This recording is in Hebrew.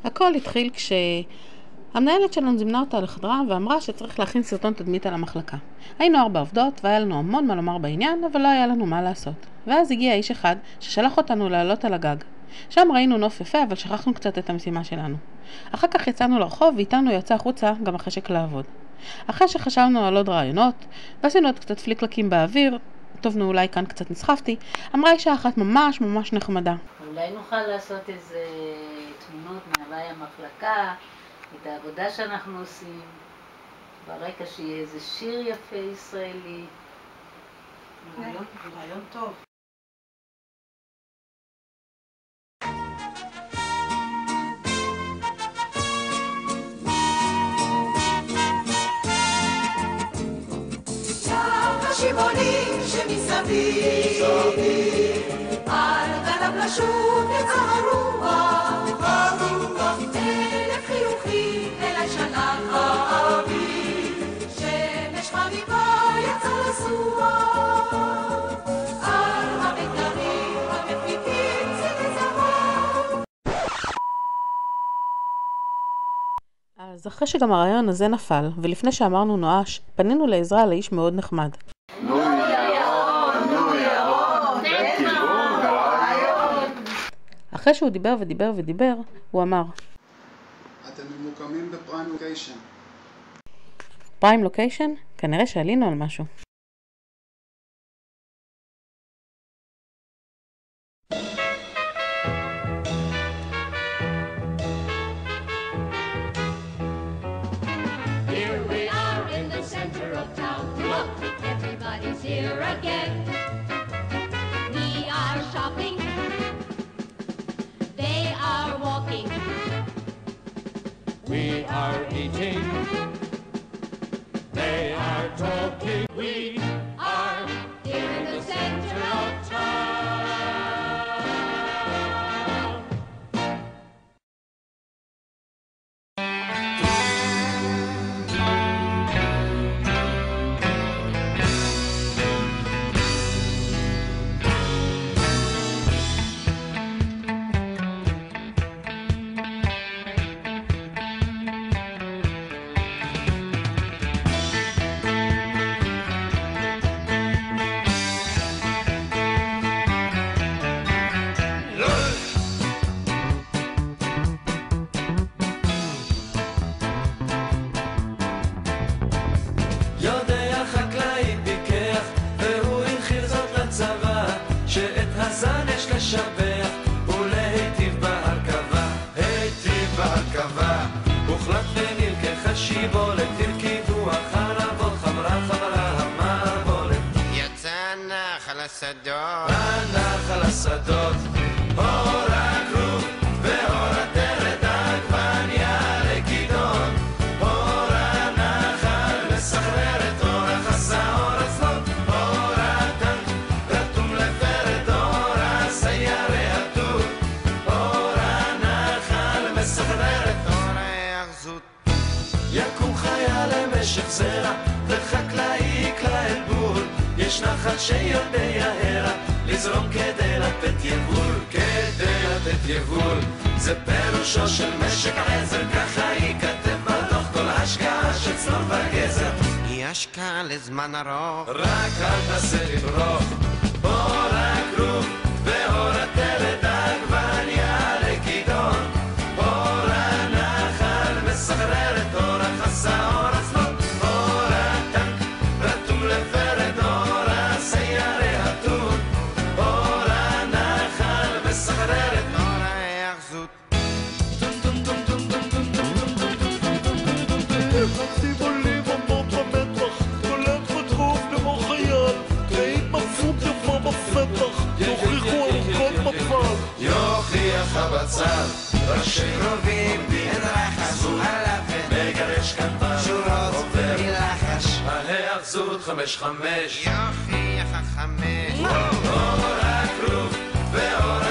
הכל התחיל כשהמנהלת שלנו זימנה אותה לחדרה ואמרה שצריך להכין סרטון תדמית על המחלקה. היינו 4 עובדות והיה לנו המון מה לומר בעניין, אבל לא היה לנו מה לעשות. ואז הגיע איש אחד ששלח אותנו לעלות על הגג. שם ראינו נוף יפה, אבל שכחנו קצת את המשימה שלנו. אחר כך יצאנו לרחוב ואיתנו יצא החוצה גם החשק לעבוד. אחרי שחשבנו על עוד רעיונות, ועשינו עוד קצת פליקלקים באוויר, טוב, אולי כאן קצת נסחפתי, אמרה אישה אחת ממש ממש נחמדה. אולי נוכל לעשות איזה תמונות מהווי המחלקה, את העבודה שאנחנו עושים, ברקע שיהיה איזה שיר יפה ישראלי. רעיון טוב. השיבולים שמסביב על גנב לשוט יצא הרוח אלף חיוכים אלי שלח האביב שמש חביבה יצא לסוח על הבית"רים המפיקים צבע זהב. אז אחרי שגם הרעיון הזה נפל, ולפני שאמרנו נואש, פנינו לעזרה לאיש מאוד נחמד. אחרי שהוא דיבר ודיבר ודיבר, הוא אמר, אתם ממוקמים בפריים לוקיישן. פריים לוקיישן? כנראה שעלינו על משהו. Here we are in the center of town. Look, everybody's here again. We are shopping. They are walking. We are eating. They are talking. We are Here in the center of town. יודע חקלאי פיקח והוא הנחיל זאת לצבא שאת הזן יש לשבח ולהיטיב בהרכבה היטיב בהרכבה הוחלט ונלקחה שיבולת תרכיבו החרבות חמרה חמרה המערבולת יצא נחל השדות הנחל השדות אור הכרוב ואור הדרת העגבניה לכידון אור הנחל מסחרר את אור החסה אור הצלות אור הטנק רתום לפרד אור הסיירי הטור אור הנחל מסחרר את אור ההאחזות יקום חיה למשך זרע וחקלאי יקרא אל בול יש נחל שיודע הרע לזרום כדי לתת יבול כדי לתת יבול זה פירושו של משק עזר ככה ייכתב בדוח כל השקעה של צנור וגזר היא השקעה לזמן ארוך רק אל תעשה לברוך אור הכרוב ואור הדלת העגבניה לכידון אור הנחל מסחרר את אור החסה אור הצלות אור הטנק רתום לפרד אור הסיירי הטור אור הנחל מסחרר את אור ההאחזות הסיבולים עומדות במטח קולט ודחוף כמו חייל תהית מבסוט יפה בפתח יוכיחו ארוכות מפל יוכיח הבצל ראשי קרובים אין רחש הלפת מגרש כנפן שורות עובר מלחש ההאחזות 5-5 יוכיח החמש אור הכרוב ואור